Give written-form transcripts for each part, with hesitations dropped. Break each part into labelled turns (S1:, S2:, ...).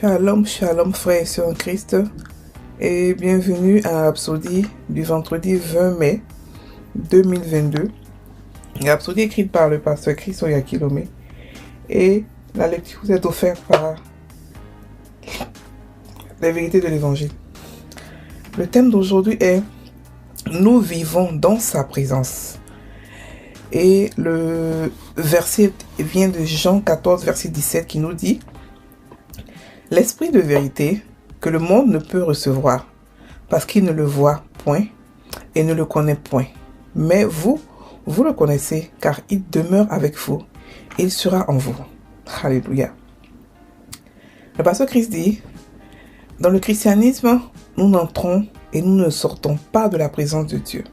S1: Shalom, shalom frères et sœurs en Christ et bienvenue à la Rhapsodie du vendredi 20 mai 2022. La Rhapsodie écrite par le pasteur Chris Oyakilome et la lecture vous est offerte par les vérités de l'évangile. Le thème d'aujourd'hui est « Nous vivons dans sa présence ». Et le verset vient de Jean 14, verset 17 qui nous dit « L'esprit de vérité que le monde ne peut recevoir, parce qu'il ne le voit point et ne le connaît point. Mais vous le connaissez, car il demeure avec vous, et il sera en vous. » Alléluia. Le pasteur Christ dit « Dans le christianisme, nous n'entrons et nous ne sortons pas de la présence de Dieu.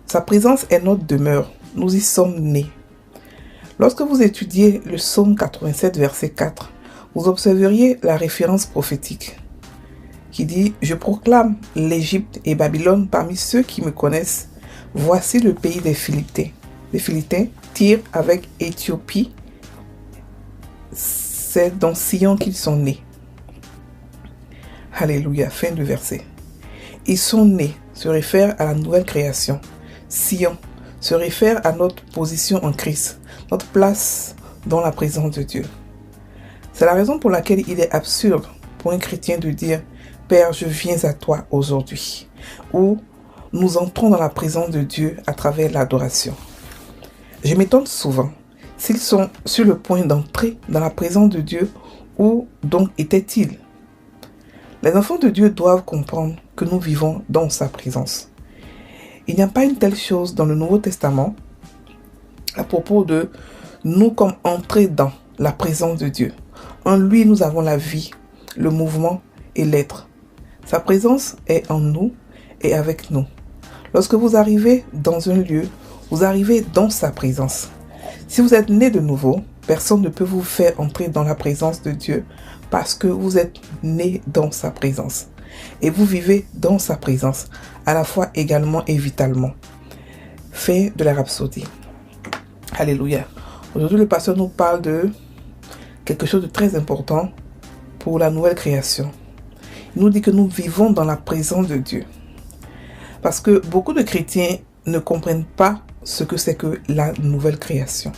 S1: Sa présence est notre demeure. Nous y sommes nés. » Lorsque vous étudiez le psaume 87, verset 4, vous observeriez la référence prophétique qui dit « Je proclame l'Égypte et Babylone parmi ceux qui me connaissent. Voici le pays des Philistins. Les Philistins tirent avec Éthiopie. C'est dans Sion qu'ils sont nés. » Alléluia. Fin du verset. Ils sont nés se réfère à la nouvelle création. Sion se réfère à notre position en Christ, notre place dans la présence de Dieu. C'est la raison pour laquelle il est absurde pour un chrétien de dire « Père, je viens à toi aujourd'hui » ou « Nous entrons dans la présence de Dieu à travers l'adoration ». Je m'étonne souvent s'ils sont sur le point d'entrer dans la présence de Dieu, où donc étaient-ils? Les enfants de Dieu doivent comprendre que nous vivons dans sa présence. Il n'y a pas une telle chose dans le Nouveau Testament à propos de nous comme entrer dans la présence de Dieu. En lui, nous avons la vie, le mouvement et l'être. Sa présence est en nous et avec nous. Lorsque vous arrivez dans un lieu, vous arrivez dans sa présence. Si vous êtes né de nouveau, personne ne peut vous faire entrer dans la présence de Dieu parce que vous êtes né dans sa présence. Et vous vivez dans sa présence, à la fois également et vitalement. Fait de la Rhapsodie. Alléluia. Aujourd'hui, le pasteur nous parle de quelque chose de très important pour la nouvelle création. Il nous dit que nous vivons dans la présence de Dieu. Parce que beaucoup de chrétiens ne comprennent pas ce que c'est que la nouvelle création.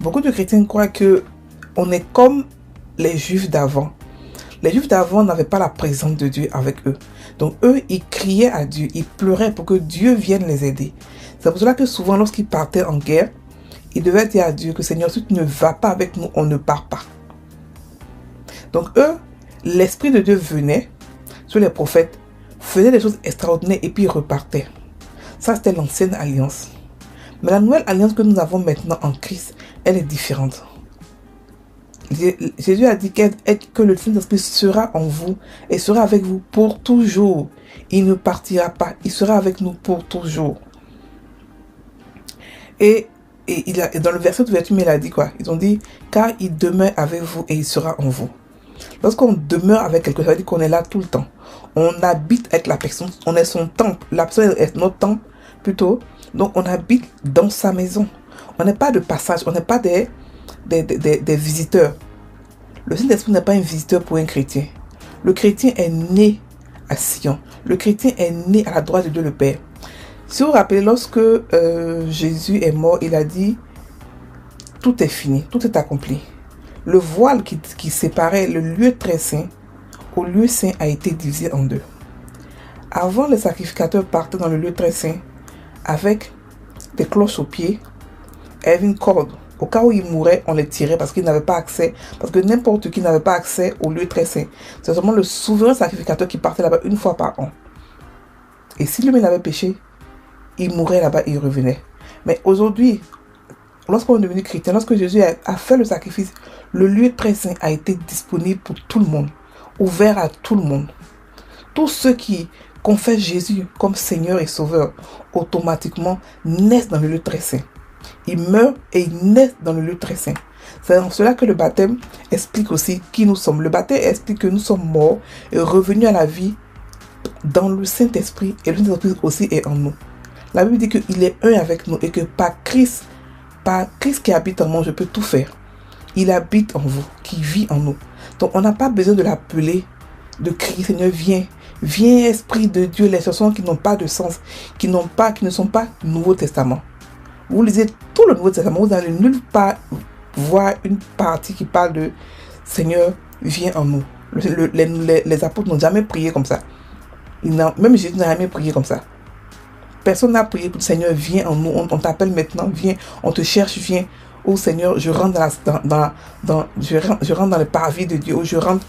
S1: Beaucoup de chrétiens croient que on est comme les Juifs d'avant. Les Juifs d'avant n'avaient pas la présence de Dieu avec eux. Donc eux, ils criaient à Dieu, ils pleuraient pour que Dieu vienne les aider. C'est pour cela que souvent, lorsqu'ils partaient en guerre, ils devaient dire à Dieu que Seigneur, si tu ne vas pas avec nous, on ne part pas. Donc eux, l'Esprit de Dieu venait sur les prophètes, faisait des choses extraordinaires et puis ils repartaient. Ça, c'était l'ancienne alliance. Mais la nouvelle alliance que nous avons maintenant en Christ, elle est différente. Jésus a dit que le Saint-Esprit sera en vous et sera avec vous pour toujours. Il ne partira pas, il sera avec nous pour toujours. Et dans le verset d'ouverture, il a dit quoi? Ils ont dit, car il demeure avec vous et il sera en vous. Lorsqu'on demeure avec quelqu'un, ça veut dire qu'on est là tout le temps. On habite avec la personne, on est son temple. La personne est notre temple plutôt. Donc on habite dans sa maison. On n'est pas de passage, on n'est pas des visiteurs. Le Saint-Esprit n'est pas un visiteur pour un chrétien. Le chrétien est né à Sion. Le chrétien est né à la droite de Dieu le Père. Si vous vous rappelez, lorsque Jésus est mort, il a dit « Tout est fini, tout est accompli ». Le voile qui séparait le lieu très saint au lieu saint a été divisé en deux. Avant, les sacrificateurs partaient dans le lieu très saint avec des cloches aux pieds et une corde. Au cas où ils mouraient, on les tirait parce qu'ils n'avaient pas accès. Parce que n'importe qui n'avait pas accès au lieu très saint. C'est seulement le souverain sacrificateur qui partait là-bas une fois par an. Et si lui-même avait péché, il mourait là-bas et il revenait. Mais aujourd'hui, lorsqu'on est devenu chrétien, lorsque Jésus a fait le sacrifice, le lieu très saint a été disponible pour tout le monde. Ouvert à tout le monde. Tous ceux qui confessent Jésus comme Seigneur et Sauveur, automatiquement naissent dans le lieu très saint. Ils meurent et ils naissent dans le lieu très saint. C'est en cela que le baptême explique aussi qui nous sommes. Le baptême explique que nous sommes morts et revenus à la vie dans le Saint-Esprit. Et le Saint-Esprit aussi est en nous. La Bible dit qu'il est un avec nous et que par Christ qui habite en moi, je peux tout faire. Il habite en vous, qui vit en nous. Donc, on n'a pas besoin de l'appeler, de crier, Seigneur, viens. Viens, Esprit de Dieu, les chansons qui n'ont pas de sens, qui ne sont pas Nouveau Testament. Vous lisez tout le Nouveau Testament, vous n'allez nulle part voir une partie qui parle de Seigneur, viens en nous. Les apôtres n'ont jamais prié comme ça. Même Jésus n'a jamais prié comme ça. Personne n'a prié pour le Seigneur, viens en nous. On t'appelle maintenant, viens. On te cherche, viens. Oh Seigneur, je rentre je rentre dans le parvis de Dieu. Ou je rentre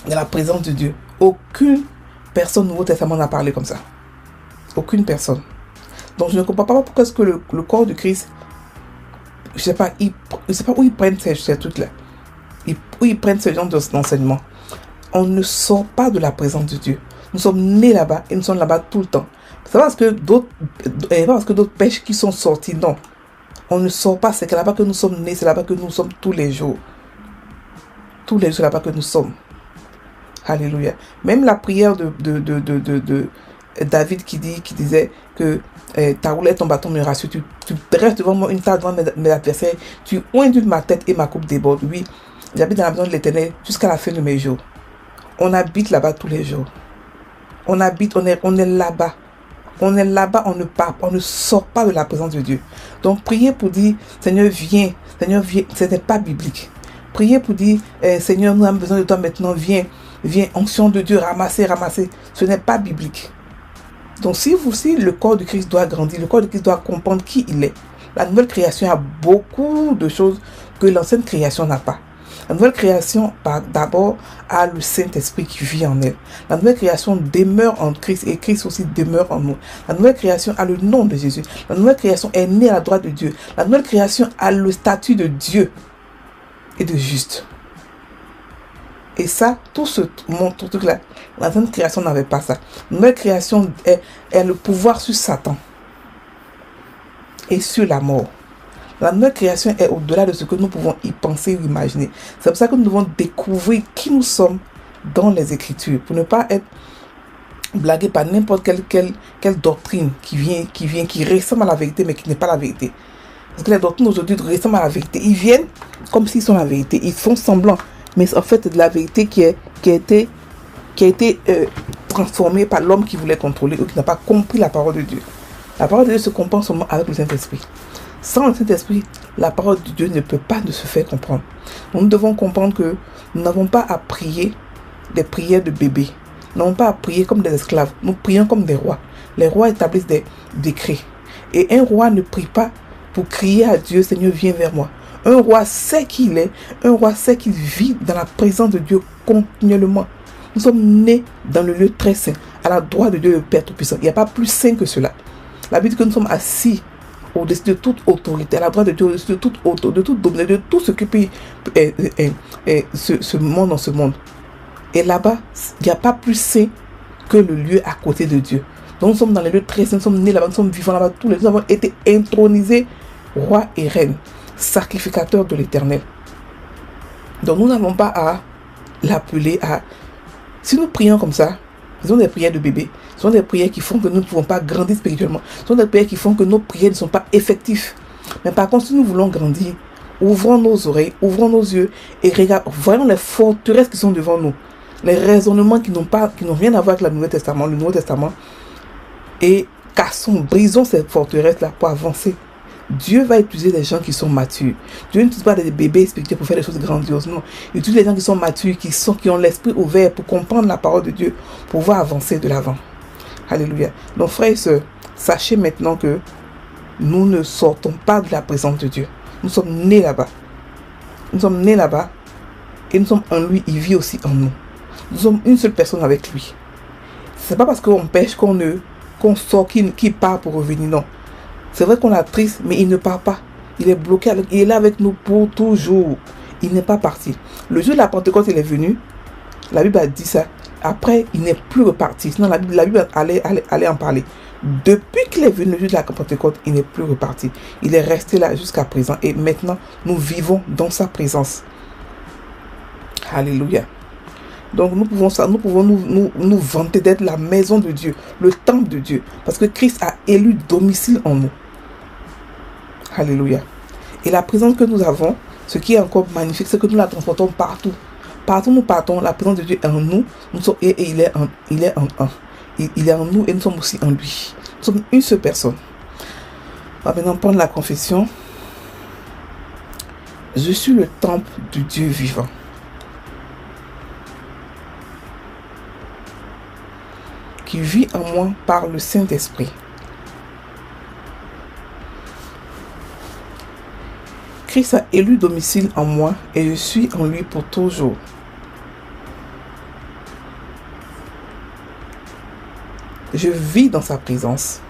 S1: dans la présence de Dieu. Aucune personne au Nouveau Testament n'a parlé comme ça. Aucune personne. Donc je ne comprends pas pourquoi est-ce que le corps de Christ, je sais pas où ils prennent ces trucs-là. Où ils prennent ce genre d'enseignement. On ne sort pas de la présence de Dieu. Nous sommes nés là-bas et nous sommes là-bas tout le temps. C'est pas parce que d'autres pêches qui sont sortis, non. On ne sort pas, c'est là-bas que nous sommes nés, c'est là-bas que nous sommes tous les jours. Tous les jours, c'est là-bas que nous sommes. Alléluia. Même la prière de David qui disait que ta roulette, ton bâton me rassure, tu dresses devant moi une table devant mes adversaires, tu oindules ma tête et ma coupe déborde. Oui, j'habite dans la maison de l'Éternel jusqu'à la fin de mes jours. On habite là-bas tous les jours. On est là-bas. On est là-bas, on ne part, on ne sort pas de la présence de Dieu. Donc, prier pour dire, Seigneur, viens, ce n'est pas biblique. Prier pour dire, Seigneur, nous avons besoin de toi maintenant, viens, onction de Dieu, ramasser, ce n'est pas biblique. Donc, si le corps de Christ doit grandir, le corps de Christ doit comprendre qui il est. La nouvelle création a beaucoup de choses que l'ancienne création n'a pas. La nouvelle création, d'abord, a le Saint-Esprit qui vit en elle. La nouvelle création demeure en Christ et Christ aussi demeure en nous. La nouvelle création a le nom de Jésus. La nouvelle création est née à la droite de Dieu. La nouvelle création a le statut de Dieu et de juste. Et ça, tout truc-là, la nouvelle création n'avait pas ça. La nouvelle création est le pouvoir sur Satan et sur la mort. La nouvelle création est au-delà de ce que nous pouvons y penser ou imaginer. C'est pour ça que nous devons découvrir qui nous sommes dans les Écritures, pour ne pas être blagué par n'importe quelle doctrine qui ressemble à la vérité, mais qui n'est pas la vérité. Parce que les doctrines aujourd'hui ressemblent à la vérité. Ils viennent comme s'ils sont la vérité. Ils font semblant. Mais en fait, c'est de la vérité qui a été transformée par l'homme qui voulait contrôler ou qui n'a pas compris la parole de Dieu. La parole de Dieu se comprend seulement avec le Saint-Esprit. Sans le Saint-Esprit, la parole de Dieu ne peut pas se faire comprendre. Nous devons comprendre que nous n'avons pas à prier des prières de bébés. Nous n'avons pas à prier comme des esclaves. Nous prions comme des rois. Les rois établissent des décrets. Et un roi ne prie pas pour crier à Dieu, Seigneur, viens vers moi. Un roi sait qui il est. Un roi sait qu'il vit dans la présence de Dieu continuellement. Nous sommes nés dans le lieu très saint, à la droite de Dieu le Père Tout-Puissant. Il n'y a pas plus saint que cela. La Bible dit que nous sommes assis au-dessus de toute autorité, à la droite de Dieu, au-dessus de toute autorité, de toute domination, de tout ce qui peut ce monde dans ce monde. Et là-bas, il n'y a pas plus saint que le lieu à côté de Dieu. Donc nous sommes dans les lieux très saints, nous sommes nés là-bas, nous sommes vivants là-bas tous les jours. Nous avons été intronisés roi et reine, sacrificateurs de l'Éternel. Donc nous n'avons pas à l'appeler à... Si nous prions comme ça, ce sont des prières de bébé. Ce sont des prières qui font que nous ne pouvons pas grandir spirituellement. Ce sont des prières qui font que nos prières ne sont pas effectives. Mais par contre, si nous voulons grandir, ouvrons nos oreilles, ouvrons nos yeux et voyons les forteresses qui sont devant nous. Les raisonnements qui n'ont rien à voir avec le Nouveau Testament. Et cassons, brisons ces forteresses-là pour avancer. Dieu va utiliser des gens qui sont matures. Dieu n'utilise pas des bébés spirituels pour faire des choses grandioses. Non. Il utilise des gens qui sont matures, qui ont l'esprit ouvert pour comprendre la parole de Dieu, pour pouvoir avancer de l'avant. Alléluia. Donc, frères et sœurs, sachez maintenant que nous ne sortons pas de la présence de Dieu. Nous sommes nés là-bas. Nous sommes nés là-bas et nous sommes en lui. Il vit aussi en nous. Nous sommes une seule personne avec lui. C'est pas parce qu'on pêche qu'on sort, qu'il part pour revenir. Non. C'est vrai qu'on l'a triste, mais il ne part pas. Il est bloqué, il est là avec nous pour toujours. Il n'est pas parti. Le jour de la Pentecôte, il est venu. La Bible a dit ça. Après, il n'est plus reparti. Sinon, la Bible allait en parler. Depuis qu'il est venu le jour de la Pentecôte, il n'est plus reparti. Il est resté là jusqu'à présent. Et maintenant, nous vivons dans sa présence. Alléluia. Donc nous pouvons nous vanter d'être la maison de Dieu, le temple de Dieu. Parce que Christ a élu domicile en nous. Alléluia. Et la présence que nous avons, ce qui est encore magnifique, c'est que nous la transportons partout. Partout où nous partons, la présence de Dieu est en nous, et il est en un. Il est en nous et nous sommes aussi en lui. Nous sommes une seule personne. On va maintenant prendre la confession. Je suis le temple du Dieu vivant. Qui vit en moi par le Saint-Esprit. Christ a élu domicile en moi et je suis en lui pour toujours. Je vis dans sa présence.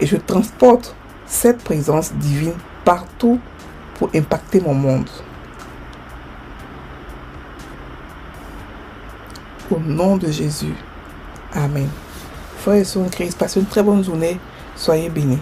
S1: Et je transporte cette présence divine partout pour impacter mon monde. Au nom de Jésus. Amen. Frères et sœurs en Christ, passez une très bonne journée. Soyez bénis.